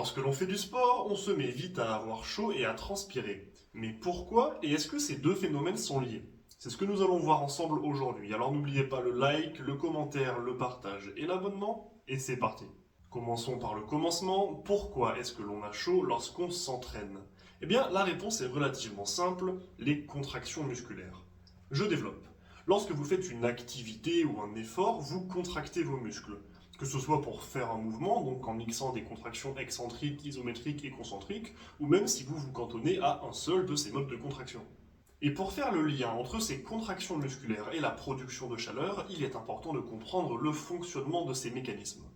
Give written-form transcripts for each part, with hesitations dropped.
Lorsque l'on fait du sport, on se met vite à avoir chaud et à transpirer. Mais pourquoi et est-ce que ces deux phénomènes sont liés? C'est ce que nous allons voir ensemble aujourd'hui. Alors n'oubliez pas le like, le commentaire, le partage et l'abonnement. Et c'est parti. Commençons par le commencement. Pourquoi est-ce que l'on a chaud lorsqu'on s'entraîne? Eh bien, la réponse est relativement simple, les contractions musculaires. Je développe. Lorsque vous faites une activité ou un effort, vous contractez vos muscles. Que ce soit pour faire un mouvement, donc en mixant des contractions excentriques, isométriques et concentriques, ou même si vous vous cantonnez à un seul de ces modes de contraction. Et pour faire le lien entre ces contractions musculaires et la production de chaleur, il est important de comprendre le fonctionnement de ces mécanismes.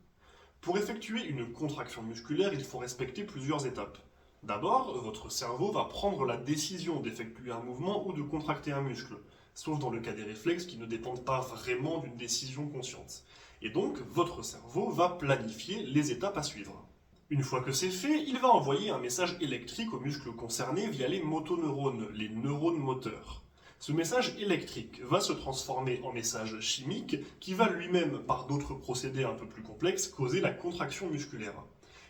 Pour effectuer une contraction musculaire, il faut respecter plusieurs étapes. D'abord, votre cerveau va prendre la décision d'effectuer un mouvement ou de contracter un muscle, sauf dans le cas des réflexes qui ne dépendent pas vraiment d'une décision consciente. Et donc, votre cerveau va planifier les étapes à suivre. Une fois que c'est fait, il va envoyer un message électrique aux muscles concernés via les motoneurones, les neurones moteurs. Ce message électrique va se transformer en message chimique qui va lui-même, par d'autres procédés un peu plus complexes, causer la contraction musculaire.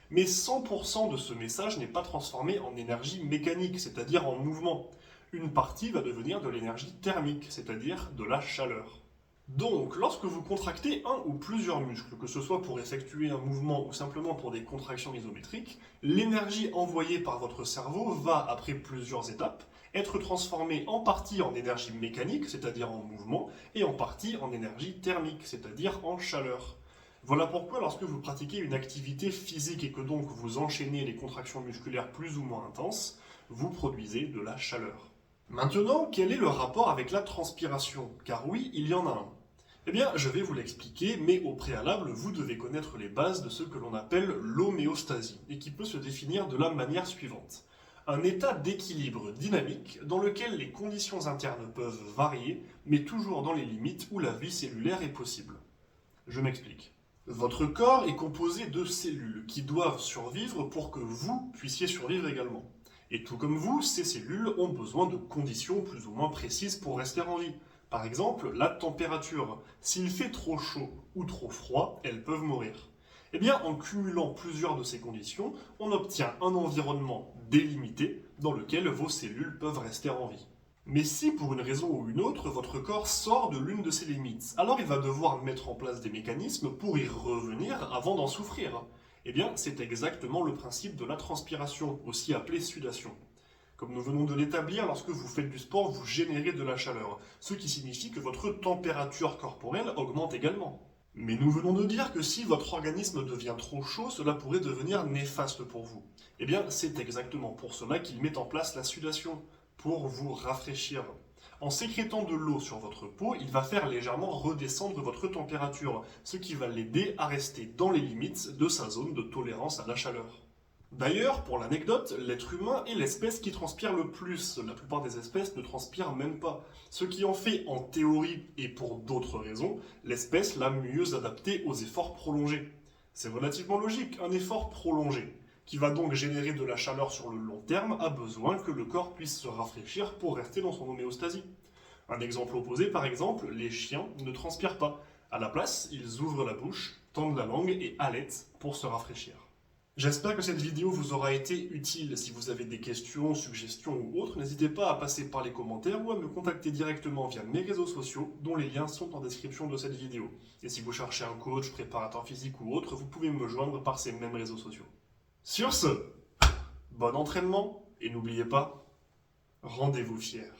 Mais 100% de ce message n'est pas transformé en énergie mécanique, c'est-à-dire en mouvement. Une partie va devenir de l'énergie thermique, c'est-à-dire de la chaleur. Donc, lorsque vous contractez un ou plusieurs muscles, que ce soit pour effectuer un mouvement ou simplement pour des contractions isométriques, l'énergie envoyée par votre cerveau va, après plusieurs étapes, être transformée en partie en énergie mécanique, c'est-à-dire en mouvement, et en partie en énergie thermique, c'est-à-dire en chaleur. Voilà pourquoi lorsque vous pratiquez une activité physique et que donc vous enchaînez les contractions musculaires plus ou moins intenses, vous produisez de la chaleur. Maintenant, quel est le rapport avec la transpiration? Car oui, il y en a un. Eh bien, je vais vous l'expliquer, mais au préalable, vous devez connaître les bases de ce que l'on appelle l'homéostasie, et qui peut se définir de la manière suivante. Un état d'équilibre dynamique dans lequel les conditions internes peuvent varier, mais toujours dans les limites où la vie cellulaire est possible. Je m'explique. Votre corps est composé de cellules qui doivent survivre pour que vous puissiez survivre également. Et tout comme vous, ces cellules ont besoin de conditions plus ou moins précises pour rester en vie. Par exemple, la température. S'il fait trop chaud ou trop froid, elles peuvent mourir. Eh bien, en cumulant plusieurs de ces conditions, on obtient un environnement délimité dans lequel vos cellules peuvent rester en vie. Mais si pour une raison ou une autre, votre corps sort de l'une de ces limites, alors il va devoir mettre en place des mécanismes pour y revenir avant d'en souffrir. Eh bien, c'est exactement le principe de la transpiration, aussi appelée sudation. Comme nous venons de l'établir, lorsque vous faites du sport, vous générez de la chaleur, ce qui signifie que votre température corporelle augmente également. Mais nous venons de dire que si votre organisme devient trop chaud, cela pourrait devenir néfaste pour vous. Eh bien, c'est exactement pour cela qu'il met en place la sudation, pour vous rafraîchir. En sécrétant de l'eau sur votre peau, il va faire légèrement redescendre votre température, ce qui va l'aider à rester dans les limites de sa zone de tolérance à la chaleur. D'ailleurs, pour l'anecdote, l'être humain est l'espèce qui transpire le plus. La plupart des espèces ne transpirent même pas. Ce qui en fait, en théorie et pour d'autres raisons, l'espèce la mieux adaptée aux efforts prolongés. C'est relativement logique, un effort prolongé, qui va donc générer de la chaleur sur le long terme, a besoin que le corps puisse se rafraîchir pour rester dans son homéostasie. Un exemple opposé, par exemple, les chiens ne transpirent pas. À la place, ils ouvrent la bouche, tendent la langue et halètent pour se rafraîchir. J'espère que cette vidéo vous aura été utile. Si vous avez des questions, suggestions ou autres, n'hésitez pas à passer par les commentaires ou à me contacter directement via mes réseaux sociaux, dont les liens sont en description de cette vidéo. Et si vous cherchez un coach, préparateur physique ou autre, vous pouvez me joindre par ces mêmes réseaux sociaux. Sur ce, bon entraînement et n'oubliez pas, rendez-vous fiers.